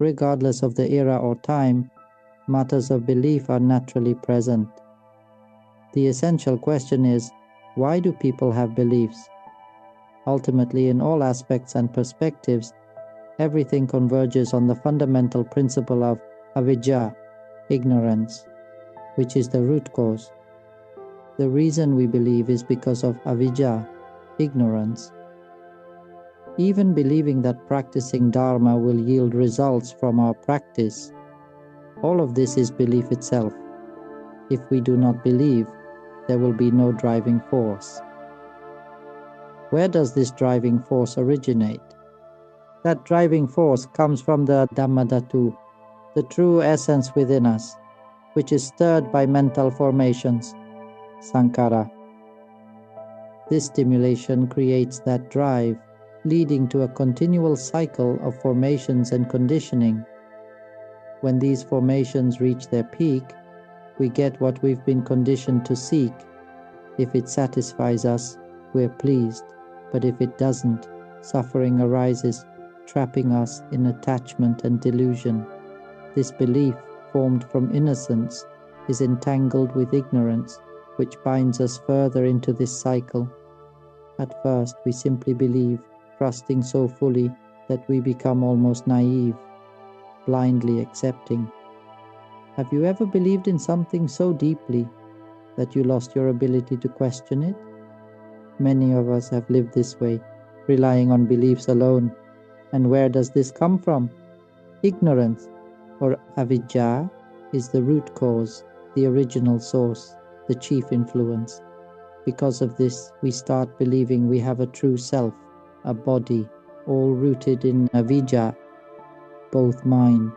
Regardless of the era or time, matters of belief are naturally present. The essential question is, why do people have beliefs? Ultimately, in all aspects and perspectives, everything converges on the fundamental principle of avidya, ignorance, which is the root cause. The reason we believe is because of avidya, ignorance. Even believing that practicing Dharma will yield results from our practice, all of this is belief itself. If we do not believe, there will be no driving force. Where does this driving force originate? That driving force comes from the Dhammadhatu, the true essence within us, which is stirred by mental formations, sankhara. This stimulation creates that drive, leading to a continual cycle of formations and conditioning. When these formations reach their peak, we get what we've been conditioned to seek. If it satisfies us, we're pleased, but if it doesn't, suffering arises, trapping us in attachment and delusion. This belief, formed from innocence, is entangled with ignorance, which binds us further into this cycle. At first, we simply believe, trusting so fully that we become almost naive, blindly accepting. Have you ever believed in something so deeply that you lost your ability to question it? Many of us have lived this way, relying on beliefs alone. And where does this come from? Ignorance, or avidya, is the root cause, the original source, the chief influence. Because of this, we start believing we have a true self, a body, all rooted in avidya. Both mind,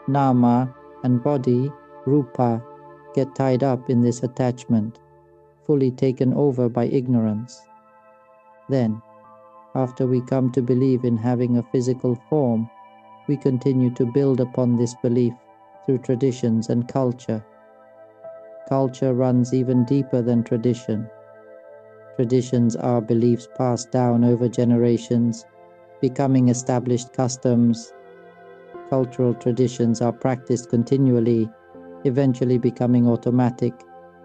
nama, and body, rupa, get tied up in this attachment, fully taken over by ignorance. Then, after we come to believe in having a physical form, we continue to build upon this belief through traditions and culture. Culture runs even deeper than tradition. Traditions are beliefs passed down over generations, becoming established customs. Cultural traditions are practiced continually, eventually becoming automatic,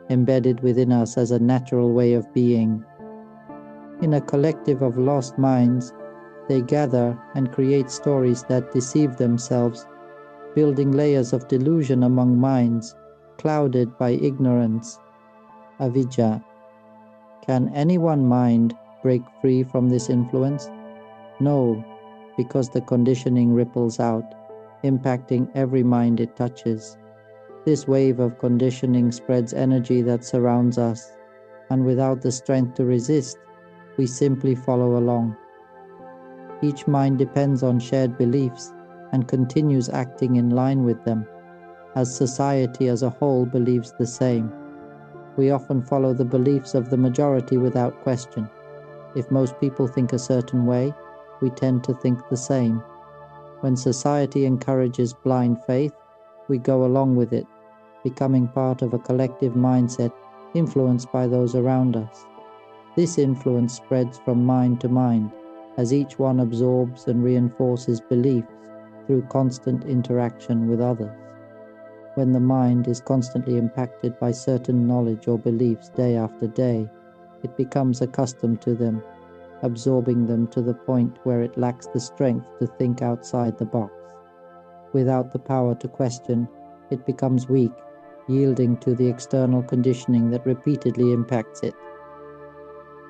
embedded within us as a natural way of being. In a collective of lost minds, they gather and create stories that deceive themselves, building layers of delusion among minds, clouded by ignorance, avidya. Can any one mind break free from this influence? No, because the conditioning ripples out, impacting every mind it touches. This wave of conditioning spreads energy that surrounds us, and without the strength to resist, we simply follow along. Each mind depends on shared beliefs and continues acting in line with them, as society as a whole believes the same. We often follow the beliefs of the majority without question. If most people think a certain way, we tend to think the same. When society encourages blind faith, we go along with it, becoming part of a collective mindset influenced by those around us. This influence spreads from mind to mind, as each one absorbs and reinforces beliefs through constant interaction with others. When the mind is constantly impacted by certain knowledge or beliefs day after day, it becomes accustomed to them, absorbing them to the point where it lacks the strength to think outside the box. Without the power to question, it becomes weak, yielding to the external conditioning that repeatedly impacts it.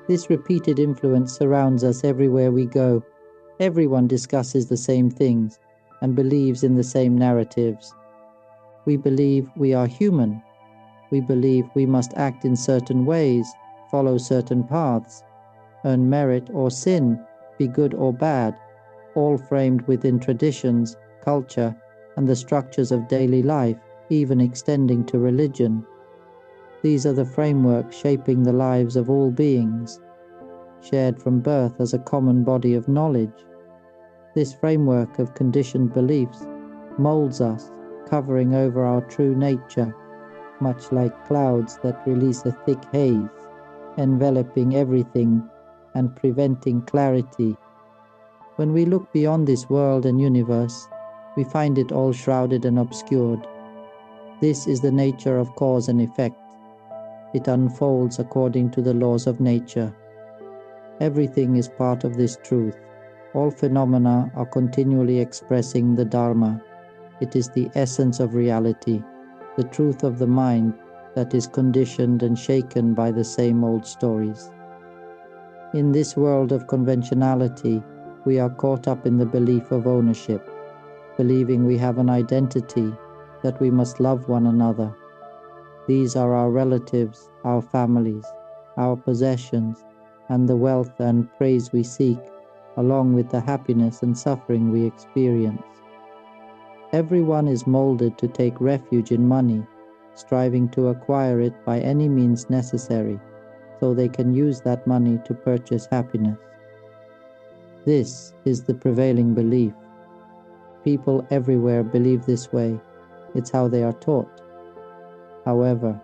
This repeated influence surrounds us everywhere we go. Everyone discusses the same things and believes in the same narratives. We believe we are human. We believe we must act in certain ways, follow certain paths, earn merit or sin, be good or bad, all framed within traditions, culture, and the structures of daily life, even extending to religion. These are the frameworks shaping the lives of all beings, shared from birth as a common body of knowledge. This framework of conditioned beliefs molds us, covering over our true nature, much like clouds that release a thick haze, enveloping everything and preventing clarity. When we look beyond this world and universe, we find it all shrouded and obscured. This is the nature of cause and effect. It unfolds according to the laws of nature. Everything is part of this truth. All phenomena are continually expressing the Dharma. It is the essence of reality, the truth of the mind that is conditioned and shaken by the same old stories. In this world of conventionality, we are caught up in the belief of ownership, believing we have an identity, that we must love one another. These are our relatives, our families, our possessions, and the wealth and praise we seek, along with the happiness and suffering we experience. Everyone is molded to take refuge in money, striving to acquire it by any means necessary, so they can use that money to purchase happiness. This is the prevailing belief. People everywhere believe this way. It's how they are taught. However,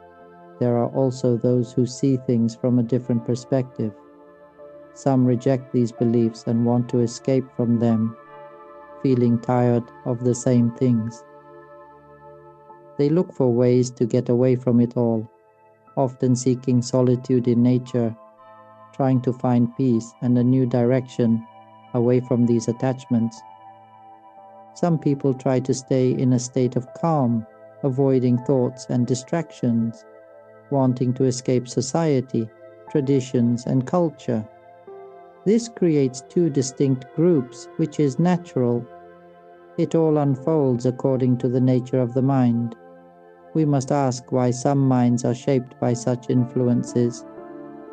there are also those who see things from a different perspective. Some reject these beliefs and want to escape from them, feeling tired of the same things. They look for ways to get away from it all, often seeking solitude in nature, trying to find peace and a new direction away from these attachments. Some people try to stay in a state of calm, avoiding thoughts and distractions, wanting to escape society, traditions, and culture. This creates two distinct groups, which is natural. It all unfolds according to the nature of the mind. We must ask why some minds are shaped by such influences,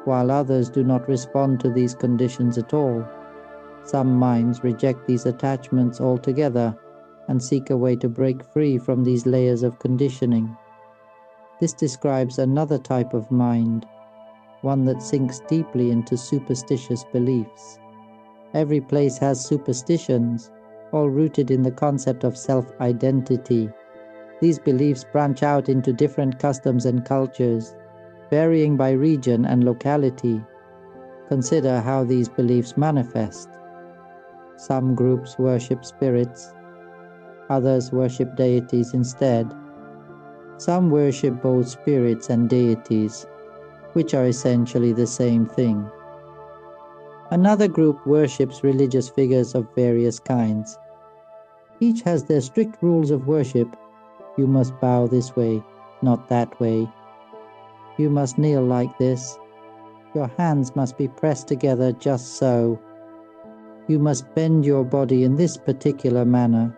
while others do not respond to these conditions at all. Some minds reject these attachments altogether and seek a way to break free from these layers of conditioning. This describes another type of mind, one that sinks deeply into superstitious beliefs. Every place has superstitions, all rooted in the concept of self-identity. These beliefs branch out into different customs and cultures, varying by region and locality. Consider how these beliefs manifest. Some groups worship spirits, others worship deities instead. Some worship both spirits and deities, which are essentially the same thing. Another group worships religious figures of various kinds. Each has their strict rules of worship. You must bow this way, not that way. You must kneel like this. Your hands must be pressed together just so. You must bend your body in this particular manner.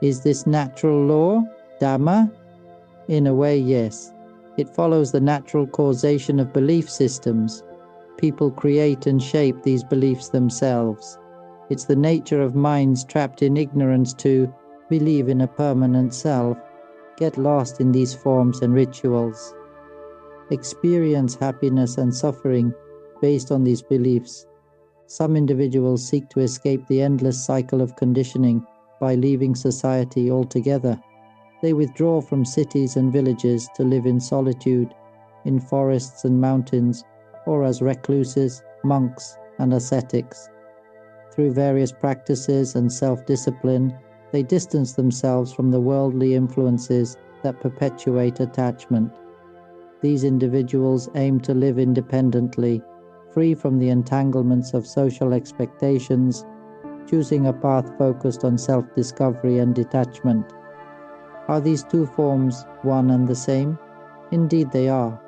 Is this natural law, Dharma? In a way, yes. It follows the natural causation of belief systems. People create and shape these beliefs themselves. It's the nature of minds trapped in ignorance to believe in a permanent self, get lost in these forms and rituals, experience happiness and suffering based on these beliefs. Some individuals seek to escape the endless cycle of conditioning by leaving society altogether. They withdraw from cities and villages to live in solitude, in forests and mountains, or as recluses, monks, and ascetics. Through various practices and self-discipline, they distance themselves from the worldly influences that perpetuate attachment. These individuals aim to live independently, free from the entanglements of social expectations, choosing a path focused on self-discovery and detachment. Are these two forms one and the same? Indeed they are.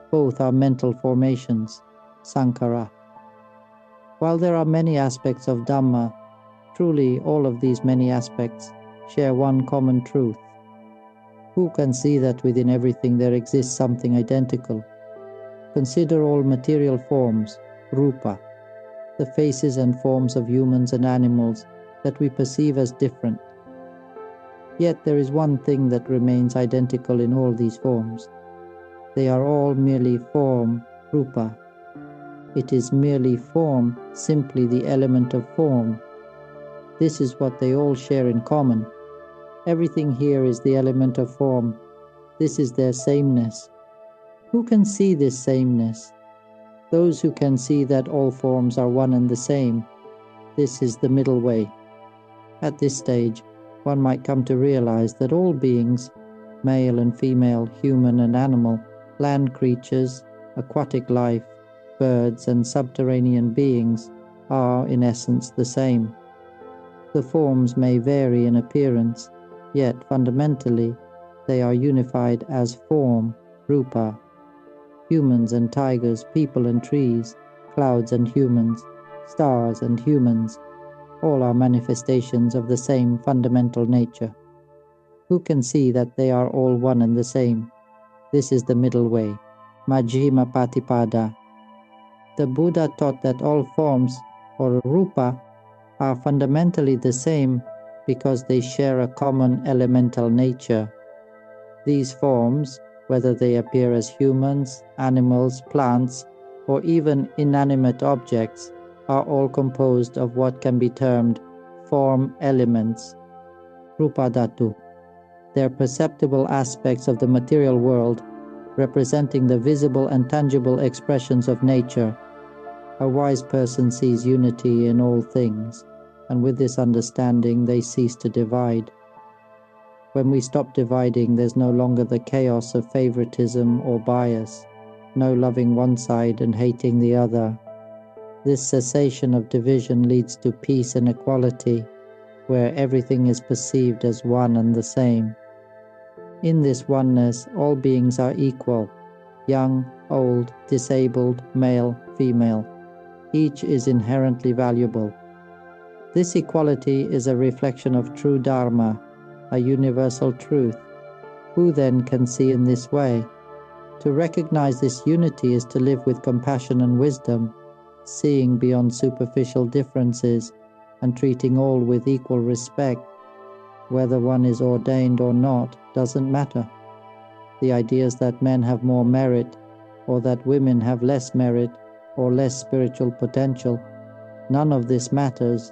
Both are mental formations, sankhara. While there are many aspects of Dhamma, truly all of these many aspects share one common truth. Who can see that within everything there exists something identical? Consider all material forms, rupa, the faces and forms of humans and animals that we perceive as different. Yet there is one thing that remains identical in all these forms. They are all merely form, rupa. It is merely form, simply the element of form. This is what they all share in common. Everything here is the element of form. This is their sameness. Who can see this sameness? Those who can see that all forms are one and the same. This is the middle way. At this stage, one might come to realize that all beings, male and female, human and animal, land creatures, aquatic life, birds and subterranean beings, are in essence the same. The forms may vary in appearance, yet fundamentally they are unified as form, rupa. Humans and tigers, people and trees, clouds and humans, stars and humans, all are manifestations of the same fundamental nature. Who can see that they are all one and the same? This is the middle way, Majjhimā Paṭipadā. The Buddha taught that all forms, or rupa, are fundamentally the same because they share a common elemental nature. These forms, whether they appear as humans, animals, plants, or even inanimate objects, are all composed of what can be termed form elements, rupa dhatu. They are perceptible aspects of the material world, representing the visible and tangible expressions of nature. A wise person sees unity in all things, and with this understanding they cease to divide. When we stop dividing, there's no longer the chaos of favoritism or bias, no loving one side and hating the other. This cessation of division leads to peace and equality, where everything is perceived as one and the same. In this oneness, all beings are equal, young, old, disabled, male, female. Each is inherently valuable. This equality is a reflection of true Dharma, a universal truth. Who then can see in this way? To recognize this unity is to live with compassion and wisdom, seeing beyond superficial differences and treating all with equal respect. Whether one is ordained or not doesn't matter. The ideas that men have more merit, or that women have less merit, or less spiritual potential, none of this matters.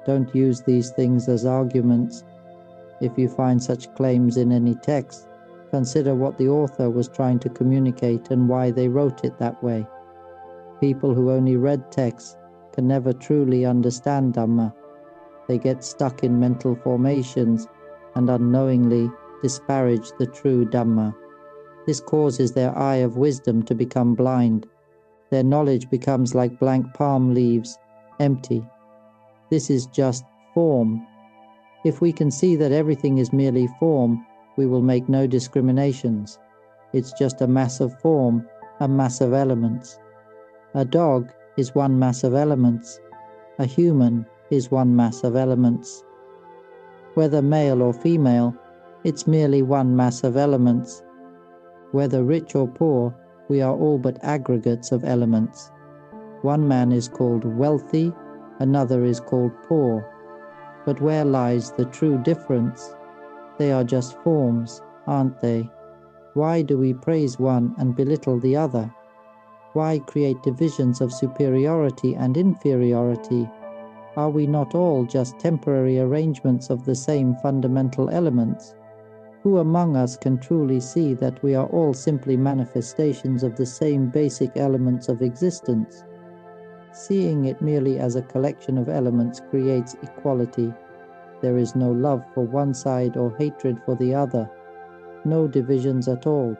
Don't use these things as arguments. If you find such claims in any text, consider what the author was trying to communicate and why they wrote it that way. People who only read texts can never truly understand Dhamma. They get stuck in mental formations and unknowingly disparage the true Dhamma. This causes their eye of wisdom to become blind. Their knowledge becomes like blank palm leaves, empty. This is just form. If we can see that everything is merely form, we will make no discriminations. It's just a mass of form, a mass of elements. A dog is one mass of elements. A human is one mass of elements. Whether male or female, it's merely one mass of elements. Whether rich or poor, we are all but aggregates of elements. One man is called wealthy, another is called poor. But where lies the true difference? They are just forms, aren't they? Why do we praise one and belittle the other? Why create divisions of superiority and inferiority? Are we not all just temporary arrangements of the same fundamental elements? Who among us can truly see that we are all simply manifestations of the same basic elements of existence? Seeing it merely as a collection of elements creates equality. There is no love for one side or hatred for the other. No divisions at all,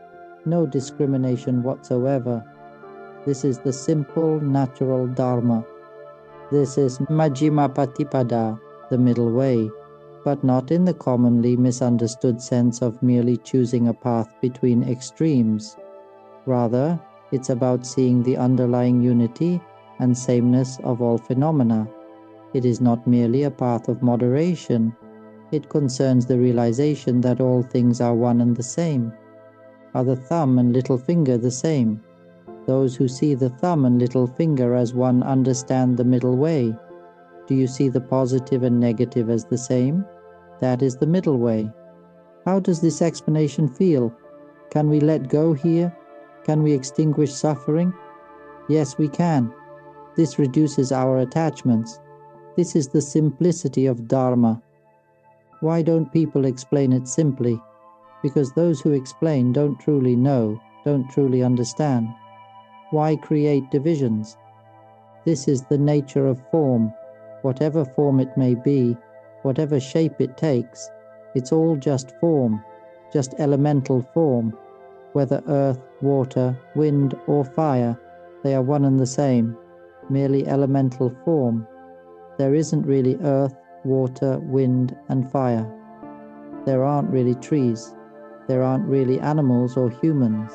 no discrimination whatsoever. This is the simple, natural Dharma. This is Majjhimā Paṭipadā, the middle way, but not in the commonly misunderstood sense of merely choosing a path between extremes. Rather, it's about seeing the underlying unity and sameness of all phenomena. It is not merely a path of moderation. It concerns the realization that all things are one and the same. Are the thumb and little finger the same? Those who see the thumb and little finger as one understand the middle way. Do you see the positive and negative as the same? That is the middle way. How does this explanation feel? Can we let go here? Can we extinguish suffering? Yes, we can. This reduces our attachments. This is the simplicity of Dharma. Why don't people explain it simply? Because those who explain don't truly know, don't truly understand. Why create divisions? This is the nature of form. Whatever form it may be, Whatever shape it takes, it's all just form, just elemental form. Whether earth, water, wind, or fire, they are one and the same, merely elemental form. There isn't really earth, water, wind, and fire. There aren't really trees. There aren't really animals or humans.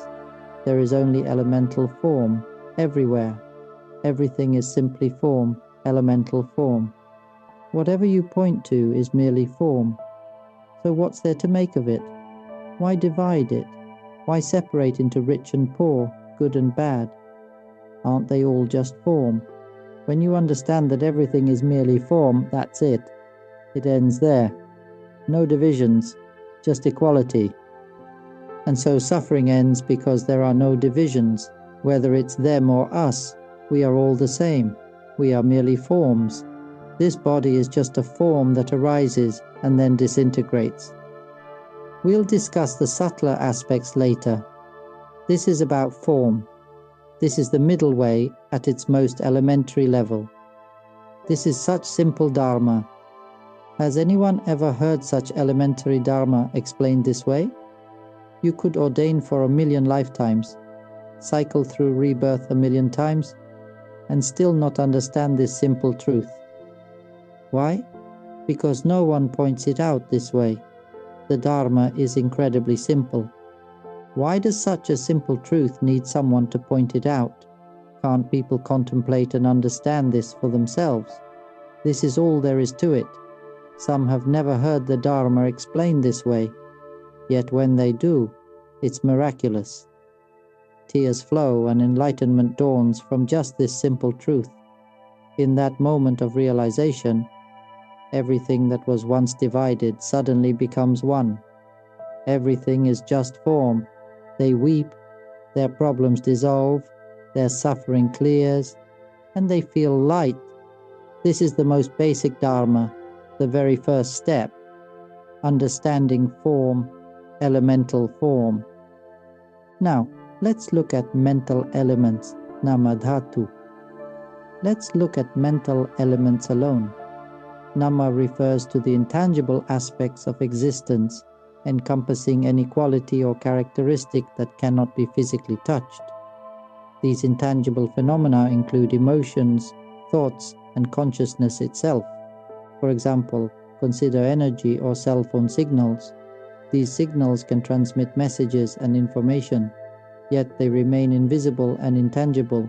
There is only elemental form, everywhere. Everything is simply form, elemental form. Whatever you point to is merely form. So what's there to make of it? Why divide it? Why separate into rich and poor, good and bad? Aren't they all just form? When you understand that everything is merely form, that's it. It ends there. No divisions, just equality. And so suffering ends because there are no divisions. Whether it's them or us, we are all the same. We are merely forms. This body is just a form that arises and then disintegrates. We'll discuss the subtler aspects later. This is about form. This is the middle way at its most elementary level. This is such simple Dharma. Has anyone ever heard such elementary Dharma explained this way? You could ordain for 1,000,000 lifetimes, cycle through rebirth 1,000,000 times, and still not understand this simple truth. Why? Because no one points it out this way. The Dharma is incredibly simple. Why does such a simple truth need someone to point it out? Can't people contemplate and understand this for themselves? This is all there is to it. Some have never heard the Dharma explained this way, yet when they do, it's miraculous. Tears flow and enlightenment dawns from just this simple truth. In that moment of realization, everything that was once divided suddenly becomes one. Everything is just form. They weep, their problems dissolve, their suffering clears, and they feel light. This is the most basic Dharma, the very first step, understanding form, elemental form. Now, let's look at mental elements, namadhatu. Let's look at mental elements alone. Nama refers to the intangible aspects of existence, encompassing any quality or characteristic that cannot be physically touched. These intangible phenomena include emotions, thoughts, and consciousness itself. For example, consider energy or cell phone signals. These signals can transmit messages and information, yet they remain invisible and intangible.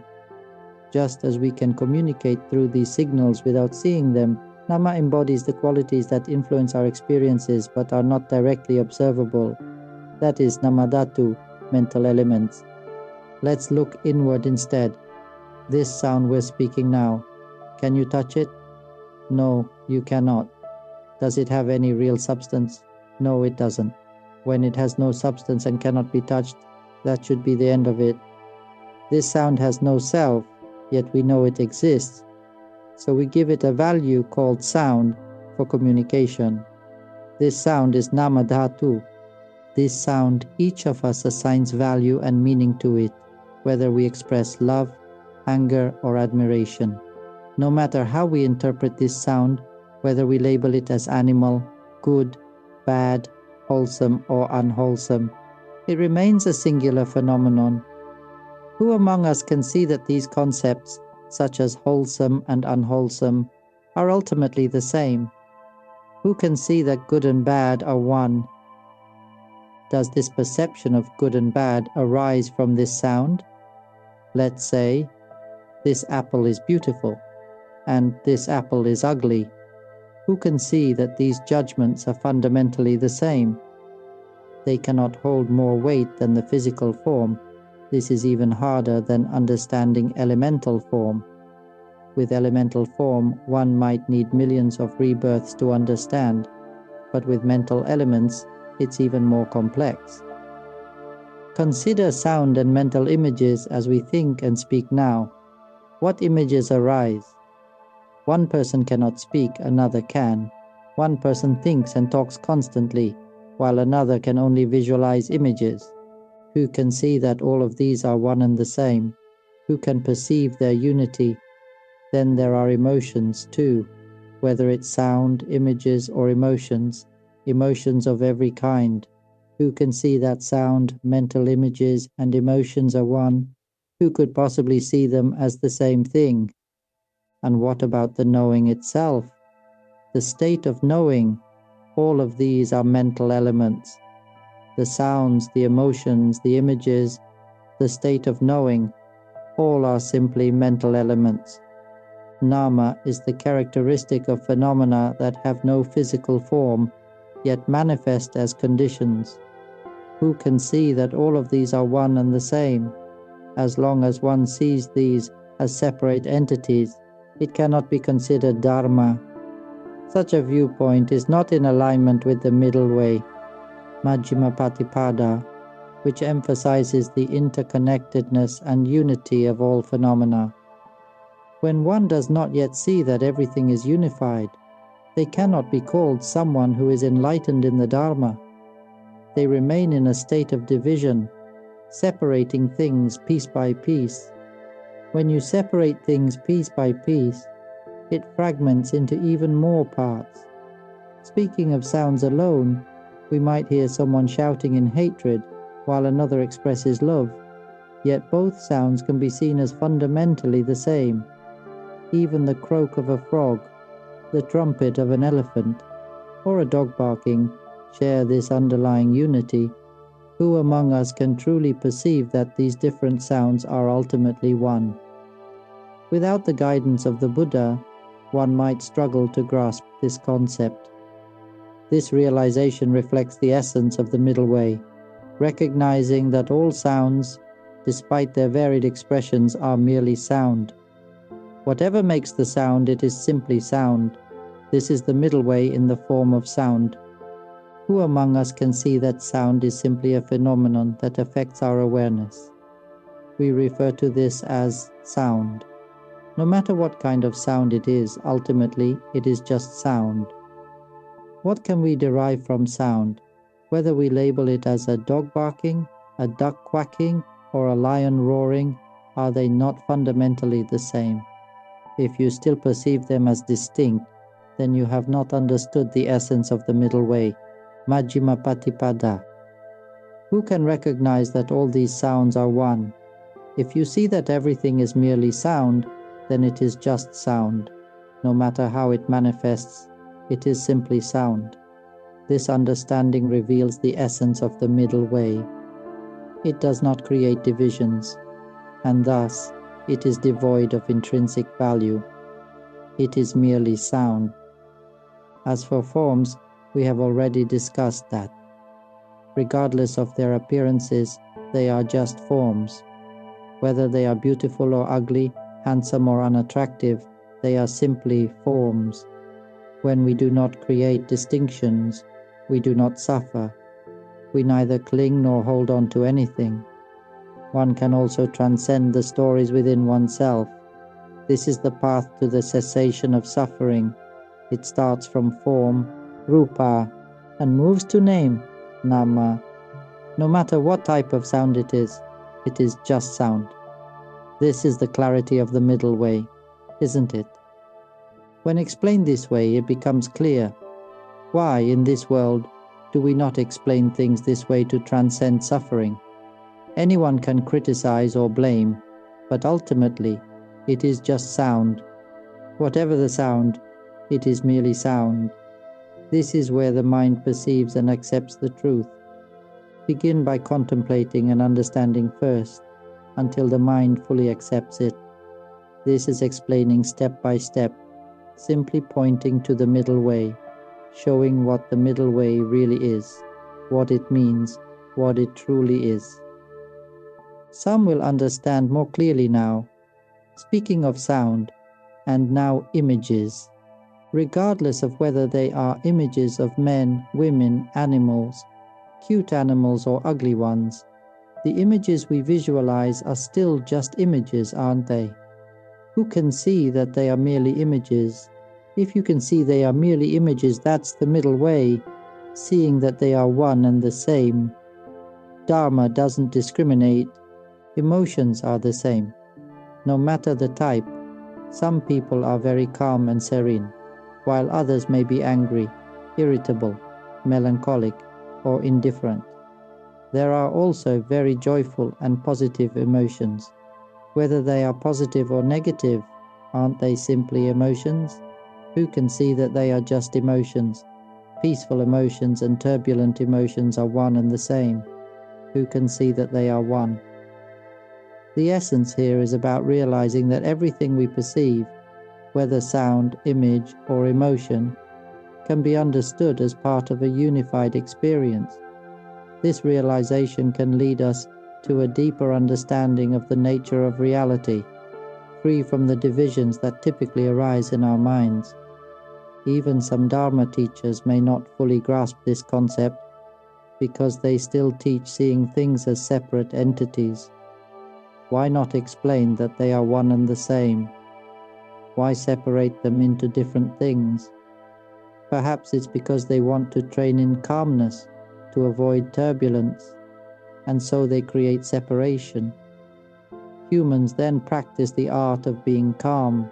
Just as we can communicate through these signals without seeing them, Nama embodies the qualities that influence our experiences but are not directly observable. That is Namadhatu, mental elements. Let's look inward instead. This sound we're speaking now, can you touch it? No, you cannot. Does it have any real substance? No, it doesn't. When it has no substance and cannot be touched, that should be the end of it. This sound has no self, yet we know it exists. So we give it a value called sound for communication. This sound is Namadhatu. This sound, each of us assigns value and meaning to it, whether we express love, anger, or admiration. No matter how we interpret this sound, whether we label it as animal, good, bad, wholesome, or unwholesome, it remains a singular phenomenon. Who among us can see that these concepts, such as wholesome and unwholesome, are ultimately the same? Who can see that good and bad are one? Does this perception of good and bad arise from this sound? Let's say, this apple is beautiful, and this apple is ugly. Who can see that these judgments are fundamentally the same? They cannot hold more weight than the physical form. This is even harder than understanding elemental form. With elemental form, one might need millions of rebirths to understand, but with mental elements, it's even more complex. Consider sound and mental images as we think and speak now. What images arise? One person cannot speak, another can. One person thinks and talks constantly, while another can only visualize images. Who can see that all of these are one and the same? Who can perceive their unity? Then there are emotions too. whether it's sound, images, or emotions, emotions of every kind. Who can see that sound, mental images, and emotions are one? Who could possibly see them as the same thing? And what about the knowing itself? The state of knowing, all of these are mental elements. The sounds, the emotions, the images, the state of knowing, all are simply mental elements. Nama is the characteristic of phenomena that have no physical form, yet manifest as conditions. Who can see that all of these are one and the same? As long as one sees these as separate entities, it cannot be considered Dharma. Such a viewpoint is not in alignment with the middle way, Majjhimā Paṭipadā, which emphasizes the interconnectedness and unity of all phenomena. When one does not yet see that everything is unified, they cannot be called someone who is enlightened in the Dharma. They remain in a state of division, separating things piece by piece. When you separate things piece by piece, it fragments into even more parts. Speaking of sounds alone, we might hear someone shouting in hatred while another expresses love, yet both sounds can be seen as fundamentally the same. Even the croak of a frog, the trumpet of an elephant, or a dog barking share this underlying unity. Who among us can truly perceive that these different sounds are ultimately one? Without the guidance of the Buddha, one might struggle to grasp this concept. This realization reflects the essence of the middle way, recognizing that all sounds, despite their varied expressions, are merely sound. Whatever makes the sound, it is simply sound. This is the middle way in the form of sound. Who among us can see that sound is simply a phenomenon that affects our awareness? We refer to this as sound. No matter what kind of sound it is, ultimately it is just sound. What can we derive from sound? Whether we label it as a dog barking, a duck quacking, or a lion roaring, are they not fundamentally the same? If you still perceive them as distinct, then you have not understood the essence of the middle way, Majjhimā Paṭipadā. Who can recognize that all these sounds are one? If you see that everything is merely sound, then it is just sound. No matter how it manifests, it is simply sound. This understanding reveals the essence of the middle way. It does not create divisions, and thus it is devoid of intrinsic value. It is merely sound. As for forms, we have already discussed that. Regardless of their appearances, they are just forms. Whether they are beautiful or ugly, handsome or unattractive, they are simply forms. When we do not create distinctions, we do not suffer. We neither cling nor hold on to anything. One can also transcend the stories within oneself. This is the path to the cessation of suffering. It starts from form, rupa, and moves to name, nama. No matter what type of sound it is just sound. This is the clarity of the middle way, isn't it? When explained this way, it becomes clear. Why, in this world, do we not explain things this way to transcend suffering? Anyone can criticize or blame, but ultimately, it is just sound. Whatever the sound, it is merely sound. This is where the mind perceives and accepts the truth. Begin by contemplating and understanding first, until the mind fully accepts it. This is explaining step by step, simply pointing to the middle way, showing what the middle way really is, what it means, what it truly is. Some will understand more clearly now. Speaking of sound, and now images, regardless of whether they are images of men, women, animals, cute animals or ugly ones, the images we visualize are still just images, aren't they? Who can see that they are merely images? If you can see they are merely images, that's the middle way, seeing that they are one and the same. Dharma doesn't discriminate. Emotions are the same. No matter the type, some people are very calm and serene, while others may be angry, irritable, melancholic, or indifferent. There are also very joyful and positive emotions. Whether they are positive or negative, aren't they simply emotions? Who can see that they are just emotions? Peaceful emotions and turbulent emotions are one and the same. Who can see that they are one? The essence here is about realizing that everything we perceive, whether sound, image, or emotion, can be understood as part of a unified experience. This realization can lead us to a deeper understanding of the nature of reality, free from the divisions that typically arise in our minds. Even some Dharma teachers may not fully grasp this concept because they still teach seeing things as separate entities. Why not explain that they are one and the same? Why separate them into different things? Perhaps it's because they want to train in calmness to avoid turbulence, and so they create separation. Humans then practice the art of being calm,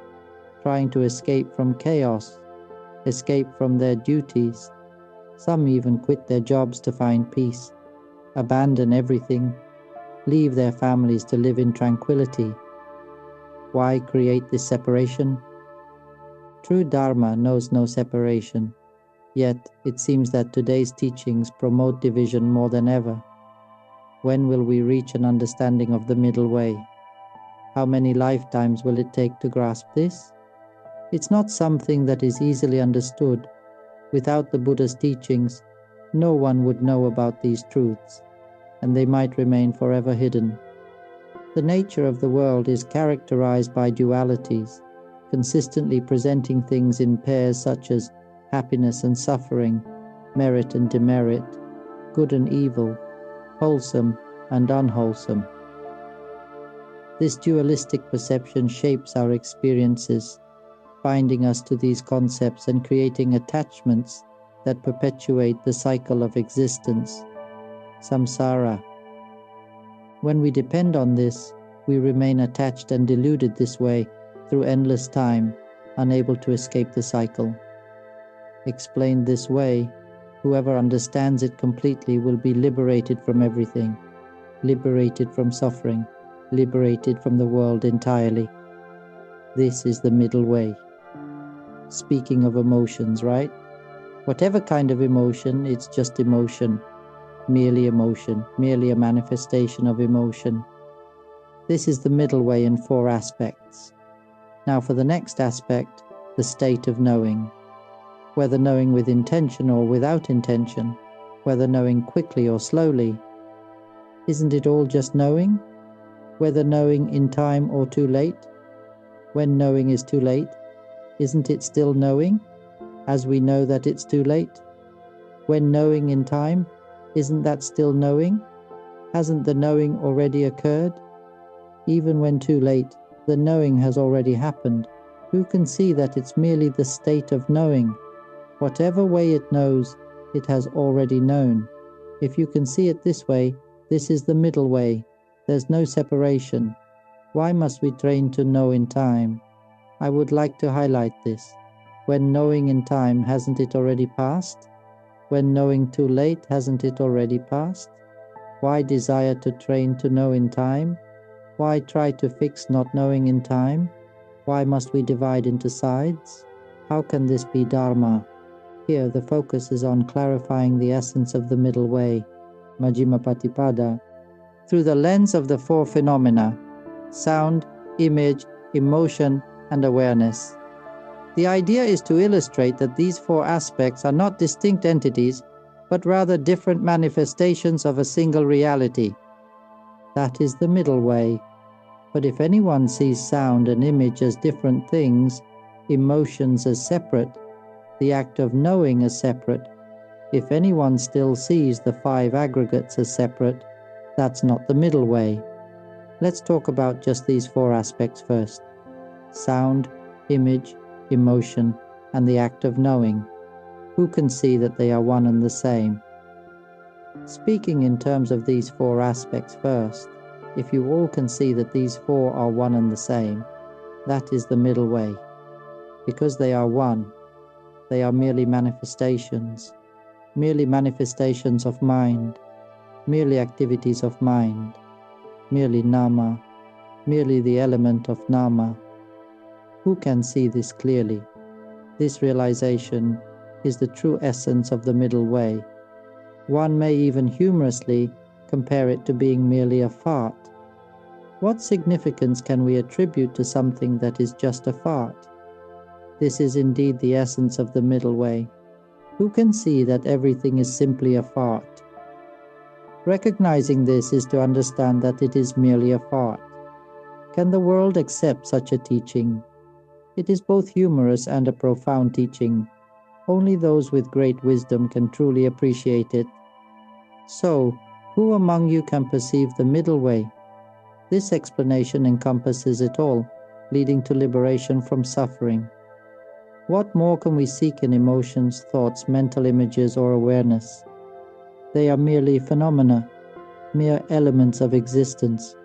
trying to escape from chaos, escape from their duties. Some even quit their jobs to find peace, abandon everything, leave their families to live in tranquility. Why create this separation? True Dharma knows no separation, yet it seems that today's teachings promote division more than ever. When will we reach an understanding of the middle way? How many lifetimes will it take to grasp this? It's not something that is easily understood. Without the Buddha's teachings, no one would know about these truths, and they might remain forever hidden. The nature of the world is characterized by dualities, consistently presenting things in pairs such as happiness and suffering, merit and demerit, good and evil, wholesome and unwholesome. This dualistic perception shapes our experiences, binding us to these concepts and creating attachments that perpetuate the cycle of existence, samsara. When we depend on this, we remain attached and deluded this way through endless time, unable to escape the cycle. Explained this way, whoever understands it completely will be liberated from everything, liberated from suffering, liberated from the world entirely. This is the middle way. Speaking of emotions, right? Whatever kind of emotion, it's just emotion, merely a manifestation of emotion. This is the middle way in 4 aspects. Now for the next aspect, the state of knowing. Whether knowing with intention or without intention, whether knowing quickly or slowly, isn't it all just knowing? Whether knowing in time or too late? When knowing is too late, isn't it still knowing, as we know that it's too late? When knowing in time, isn't that still knowing? Hasn't the knowing already occurred? Even when too late, the knowing has already happened. Who can see that it's merely the state of knowing? Whatever way it knows, it has already known. If you can see it this way, this is the middle way. There's no separation. Why must we train to know in time? I would like to highlight this. When knowing in time, hasn't it already passed? When knowing too late, hasn't it already passed? Why desire to train to know in time? Why try to fix not knowing in time? Why must we divide into sides? How can this be Dharma? Here the focus is on clarifying the essence of the middle way, Majjhimā Paṭipadā, through the lens of the 4 phenomena: sound, image, emotion, and awareness. The idea is to illustrate that these 4 aspects are not distinct entities, but rather different manifestations of a single reality. That is the middle way. But if anyone sees sound and image as different things, emotions as separate, the act of knowing as separate, if anyone still sees the 5 aggregates as separate, that's not the middle way. Let's talk about just these 4 aspects first: sound, image, emotion, and the act of knowing. Who can see that they are one and the same? Speaking in terms of these 4 aspects first, if you all can see that these 4 are one and the same, that is the middle way. Because they are one, They are merely manifestations of mind, merely activities of mind, merely nama, merely the element of nama. Who can see this clearly? This realization is the true essence of the middle way. One may even humorously compare it to being merely a fart. What significance can we attribute to something that is just a fart? This is indeed the essence of the middle way. Who can see that everything is simply a fart? Recognizing this is to understand that it is merely a fart. Can the world accept such a teaching? It is both humorous and a profound teaching. Only those with great wisdom can truly appreciate it. So, who among you can perceive the middle way? This explanation encompasses it all, leading to liberation from suffering. What more can we seek in emotions, thoughts, mental images, or awareness? They are merely phenomena, mere elements of existence.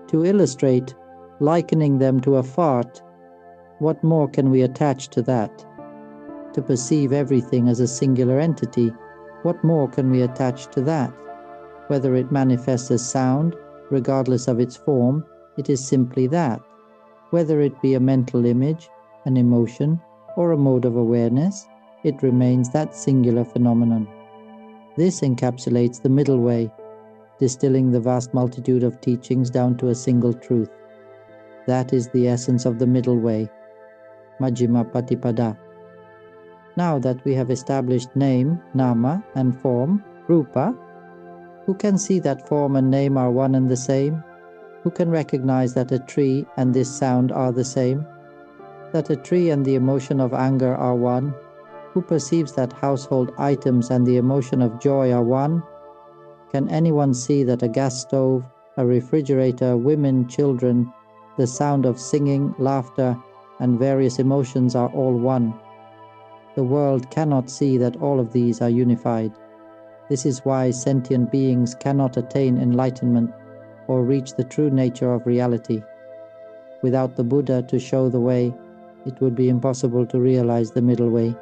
To illustrate, likening them to a fart, what more can we attach to that? To perceive everything as a singular entity, what more can we attach to that? Whether it manifests as sound, regardless of its form, it is simply that. Whether it be a mental image, an emotion, or a mode of awareness, it remains that singular phenomenon. This encapsulates the middle way, distilling the vast multitude of teachings down to a single truth. That is the essence of the middle way, Majjhimā Paṭipadā. Now that we have established name, nama, and form, rupa, who can see that form and name are one and the same? Who can recognize that a tree and this sound are the same? That a tree and the emotion of anger are one? Who perceives that household items and the emotion of joy are one? Can anyone see that a gas stove, a refrigerator, women, children, the sound of singing, laughter, and various emotions are all one? The world cannot see that all of these are unified. This is why sentient beings cannot attain enlightenment or reach the true nature of reality. Without the Buddha to show the way, it would be impossible to realize the middle way.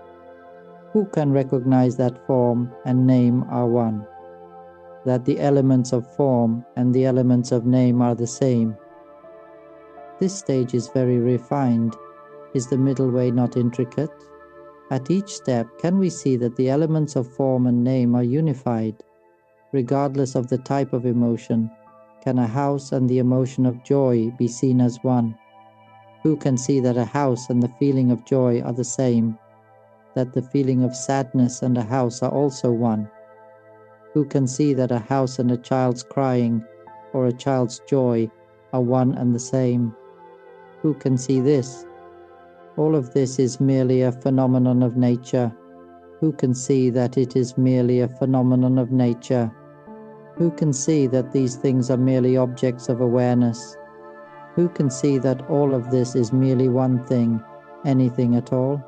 Who can recognize that form and name are one? That the elements of form and the elements of name are the same? This stage is very refined. Is the middle way not intricate? At each step, can we see that the elements of form and name are unified? Regardless of the type of emotion, can a house and the emotion of joy be seen as one? Who can see that a house and the feeling of joy are the same? That the feeling of sadness and a house are also one? Who can see that a house and a child's crying or a child's joy are one and the same? Who can see this? All of this is merely a phenomenon of nature. Who can see that it is merely a phenomenon of nature? Who can see that these things are merely objects of awareness? Who can see that all of this is merely one thing, anything at all?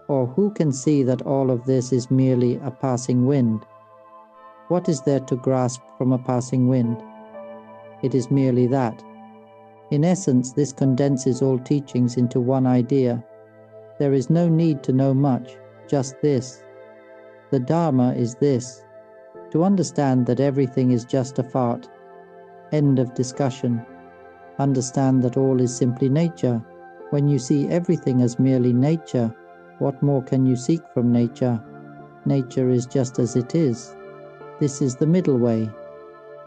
Or who can see that all of this is merely a passing wind? What is there to grasp from a passing wind? It is merely that. In essence, this condenses all teachings into one idea. There is no need to know much, just this. The Dharma is this: to understand that everything is just a fart. End of discussion. Understand that all is simply nature. When you see everything as merely nature, what more can you seek from nature? Nature is just as it is. This is the middle way.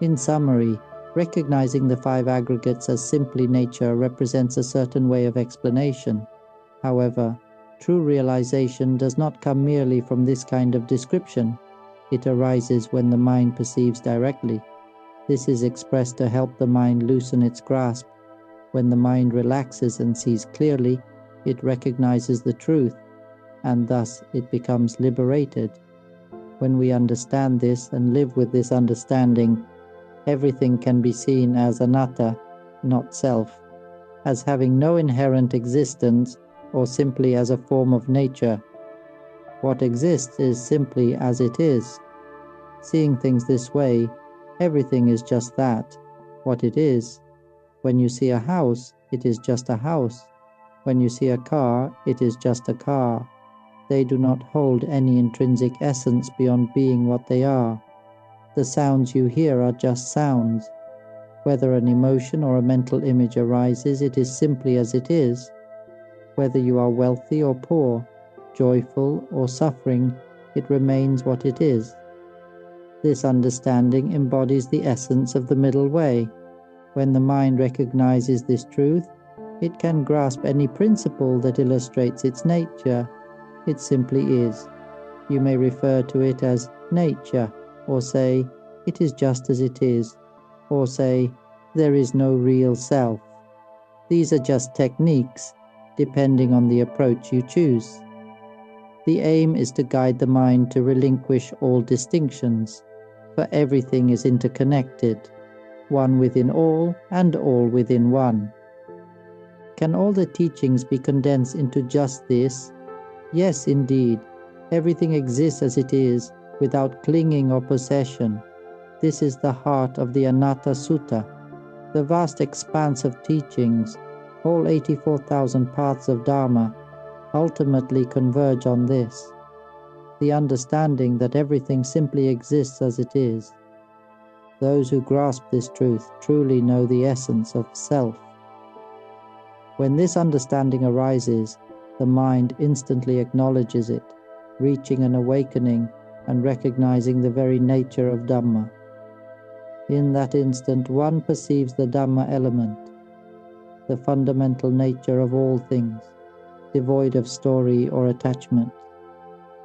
In summary, recognizing the five aggregates as simply nature represents a certain way of explanation. However, true realization does not come merely from this kind of description. It arises when the mind perceives directly. This is expressed to help the mind loosen its grasp. When the mind relaxes and sees clearly, it recognizes the truth, and thus it becomes liberated. When we understand this and live with this understanding, everything can be seen as anatta, not self, as having no inherent existence or simply as a form of nature. What exists is simply as it is. Seeing things this way, everything is just that, what it is. When you see a house, it is just a house. When you see a car, it is just a car. They do not hold any intrinsic essence beyond being what they are. The sounds you hear are just sounds. Whether an emotion or a mental image arises, it is simply as it is. Whether you are wealthy or poor, joyful or suffering, it remains what it is. This understanding embodies the essence of the middle way. When the mind recognizes this truth, it can grasp any principle that illustrates its nature. It simply is. You may refer to it as nature, or say, it is just as it is, or say, there is no real self. These are just techniques, depending on the approach you choose. The aim is to guide the mind to relinquish all distinctions, for everything is interconnected, one within all and all within one. Can all the teachings be condensed into just this? Yes, indeed. Everything exists as it is, without clinging or possession. This is the heart of the Anatta Sutta. The vast expanse of teachings, all 84,000 paths of Dharma, ultimately converge on this, the understanding that everything simply exists as it is. Those who grasp this truth truly know the essence of self. When this understanding arises, the mind instantly acknowledges it, reaching an awakening and recognizing the very nature of Dhamma. In that instant, one perceives the Dhamma element, the fundamental nature of all things, devoid of story or attachment.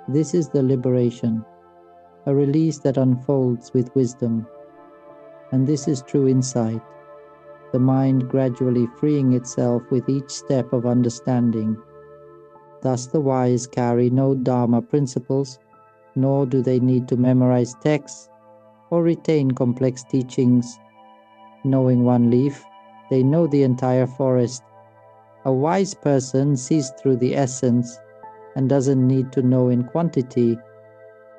This is the liberation, a release that unfolds with wisdom. And this is true insight, the mind gradually freeing itself with each step of understanding. Thus the wise carry no Dharma principles, nor do they need to memorize texts or retain complex teachings. Knowing one leaf, they know the entire forest. A wise person sees through the essence and doesn't need to know in quantity.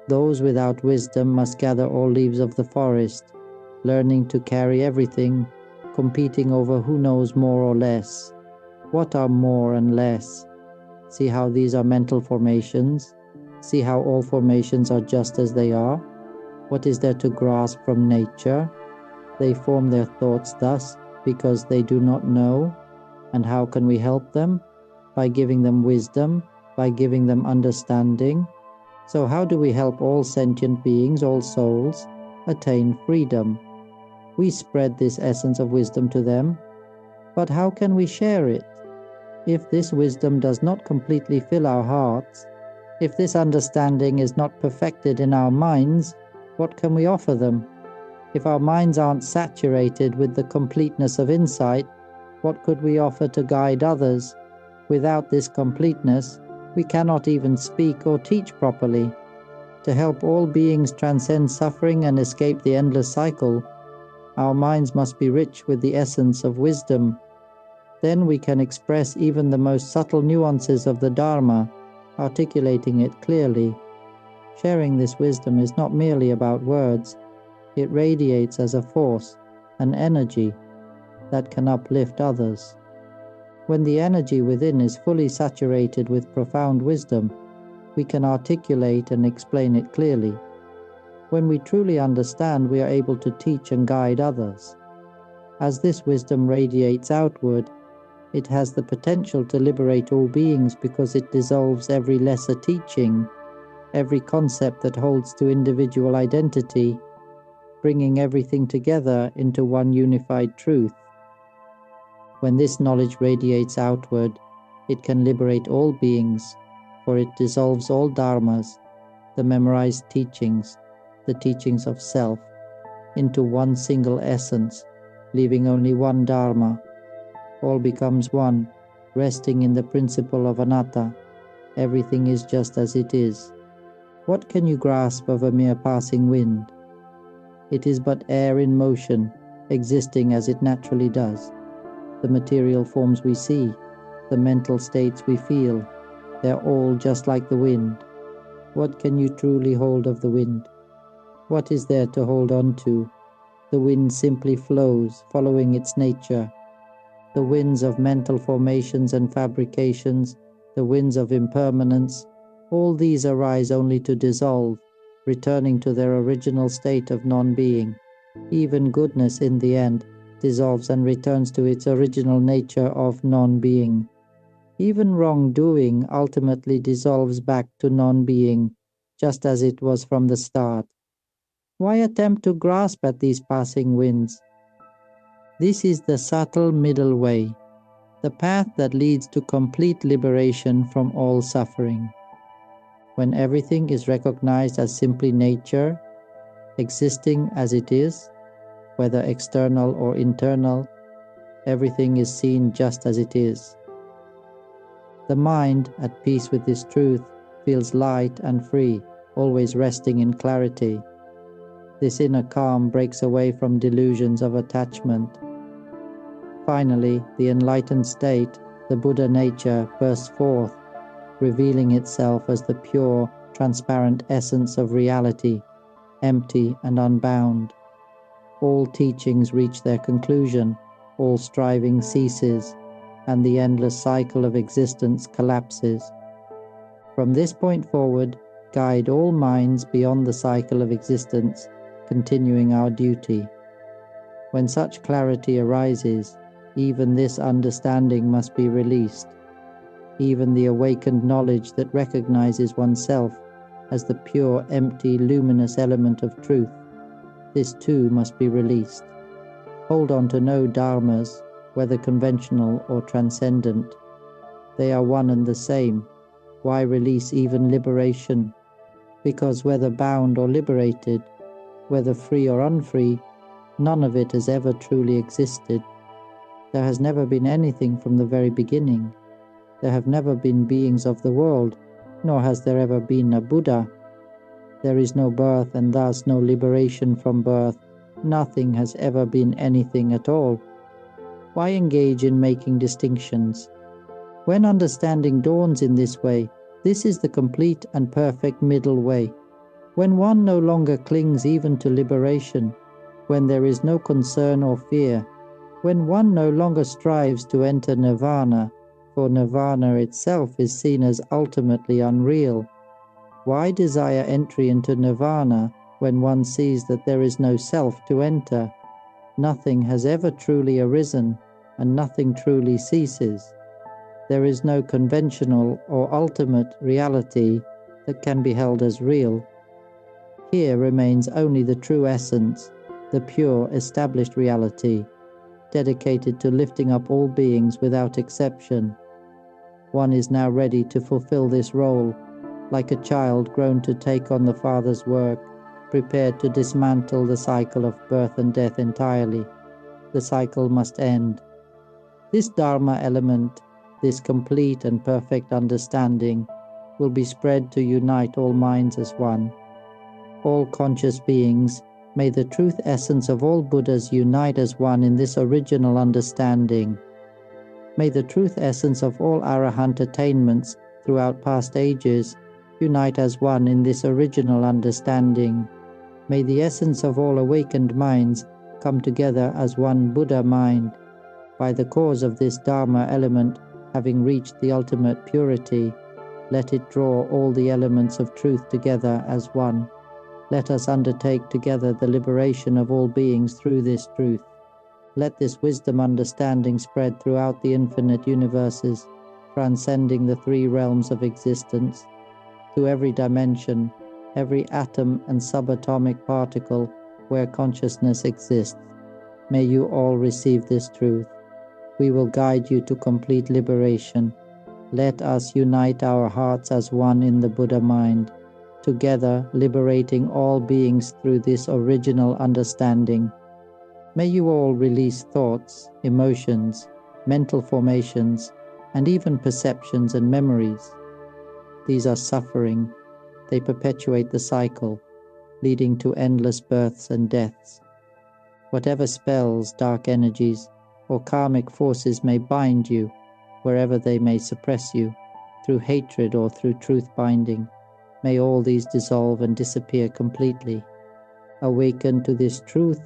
Those without wisdom must gather all leaves of the forest, learning to carry everything, competing over who knows more or less. What are more and less? See how these are mental formations? See how all formations are just as they are? What is there to grasp from nature? They form their thoughts thus because they do not know. And how can we help them? By giving them wisdom, by giving them understanding. So how do we help all sentient beings, all souls, attain freedom? We spread this essence of wisdom to them. But how can we share it? If this wisdom does not completely fill our hearts, if this understanding is not perfected in our minds, what can we offer them? If our minds aren't saturated with the completeness of insight, what could we offer to guide others? Without this completeness, we cannot even speak or teach properly. To help all beings transcend suffering and escape the endless cycle, our minds must be rich with the essence of wisdom. Then we can express even the most subtle nuances of the Dharma, articulating it clearly. Sharing this wisdom is not merely about words. It radiates as a force, an energy, that can uplift others. When the energy within is fully saturated with profound wisdom, we can articulate and explain it clearly. When we truly understand, we are able to teach and guide others. As this wisdom radiates outward, it has the potential to liberate all beings because it dissolves every lesser teaching, every concept that holds to individual identity, bringing everything together into one unified truth. When this knowledge radiates outward, it can liberate all beings, for it dissolves all dharmas, the memorized teachings, the teachings of self, into one single essence, leaving only one dharma. All becomes one, resting in the principle of anatta. Everything is just as it is. What can you grasp of a mere passing wind? It is but air in motion, existing as it naturally does. The material forms we see, the mental states we feel, they're all just like the wind. What can you truly hold of the wind? What is there to hold on to? The wind simply flows, following its nature. The winds of mental formations and fabrications, the winds of impermanence, All these arise only to dissolve, returning to their original state of non-being. Even goodness in the end dissolves and returns to its original nature of non-being. Even wrongdoing ultimately dissolves back to non-being, just as it was from the start. Why attempt to grasp at these passing winds? This is the subtle middle way, the path that leads to complete liberation from all suffering. When everything is recognized as simply nature, existing as it is, whether external or internal, everything is seen just as it is. The mind, at peace with this truth, feels light and free, always resting in clarity. This inner calm breaks away from delusions of attachment. Finally, the enlightened state, the Buddha nature, bursts forth, revealing itself as the pure, transparent essence of reality, empty and unbound. All teachings reach their conclusion, all striving ceases, and the endless cycle of existence collapses. From this point forward, guide all minds beyond the cycle of existence, continuing our duty. When such clarity arises, even this understanding must be released. Even the awakened knowledge that recognizes oneself as the pure, empty, luminous element of truth, this too must be released. Hold on to no dharmas, whether conventional or transcendent. They are one and the same. Why release even liberation? Because whether bound or liberated, whether free or unfree, none of it has ever truly existed. There has never been anything from the very beginning. There have never been beings of the world, nor has there ever been a Buddha. There is no birth and thus no liberation from birth. Nothing has ever been anything at all. Why engage in making distinctions? When understanding dawns in this way, this is the complete and perfect middle way. When one no longer clings even to liberation, when there is no concern or fear, when one no longer strives to enter nirvana, for nirvana itself is seen as ultimately unreal. Why desire entry into nirvana when one sees that there is no self to enter? Nothing has ever truly arisen, and nothing truly ceases. There is no conventional or ultimate reality that can be held as real. Here remains only the true essence, the pure, established reality, dedicated to lifting up all beings without exception. One is now ready to fulfill this role, like a child grown to take on the Father's work, prepared to dismantle the cycle of birth and death entirely. The cycle must end. This Dharma element, this complete and perfect understanding, will be spread to unite all minds as one. All conscious beings, may the truth essence of all Buddhas unite as one in this original understanding. May the truth essence of all Arahant attainments throughout past ages unite as one in this original understanding. May the essence of all awakened minds come together as one Buddha mind. By the cause of this Dharma element having reached the ultimate purity, let it draw all the elements of truth together as one. Let us undertake together the liberation of all beings through this truth. Let this wisdom understanding spread throughout the infinite universes, transcending the three realms of existence, to every dimension, every atom and subatomic particle where consciousness exists. May you all receive this truth. We will guide you to complete liberation. Let us unite our hearts as one in the Buddha mind, together liberating all beings through this original understanding. May you all release thoughts, emotions, mental formations, and even perceptions and memories. These are suffering. They perpetuate the cycle, leading to endless births and deaths. Whatever spells, dark energies, or karmic forces may bind you, wherever they may suppress you, through hatred or through truth binding, may all these dissolve and disappear completely. Awaken to this truth,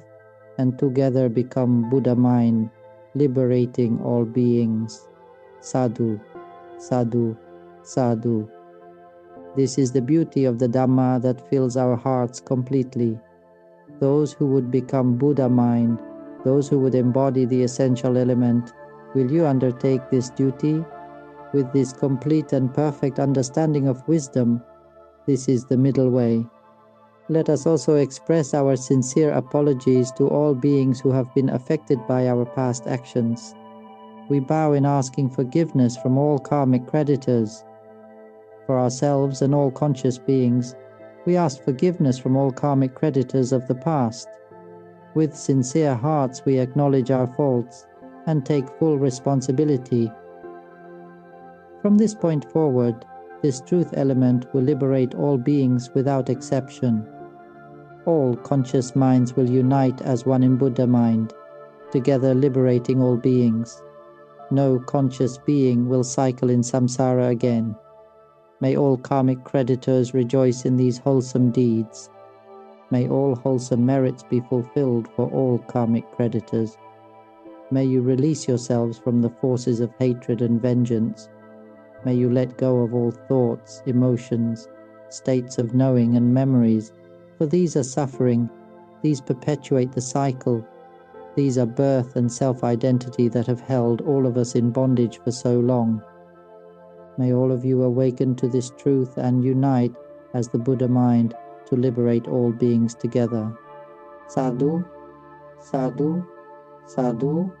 and together become Buddha mind, liberating all beings. Sadhu, sadhu, sadhu. This is the beauty of the Dhamma that fills our hearts completely. Those who would become Buddha mind, those who would embody the essential element, will you undertake this duty? With this complete and perfect understanding of wisdom, this is the middle way. Let us also express our sincere apologies to all beings who have been affected by our past actions. We bow in asking forgiveness from all karmic creditors. For ourselves and all conscious beings, we ask forgiveness from all karmic creditors of the past. With sincere hearts we acknowledge our faults and take full responsibility. From this point forward, this truth element will liberate all beings without exception. All conscious minds will unite as one in Buddha mind, together liberating all beings. No conscious being will cycle in samsara again. May all karmic creditors rejoice in these wholesome deeds. May all wholesome merits be fulfilled for all karmic creditors. May you release yourselves from the forces of hatred and vengeance. May you let go of all thoughts, emotions, states of knowing and memories, for these are suffering, these perpetuate the cycle. These are birth and self-identity that have held all of us in bondage for so long. May all of you awaken to this truth and unite as the Buddha mind to liberate all beings together. Sadhu, sadhu, sadhu.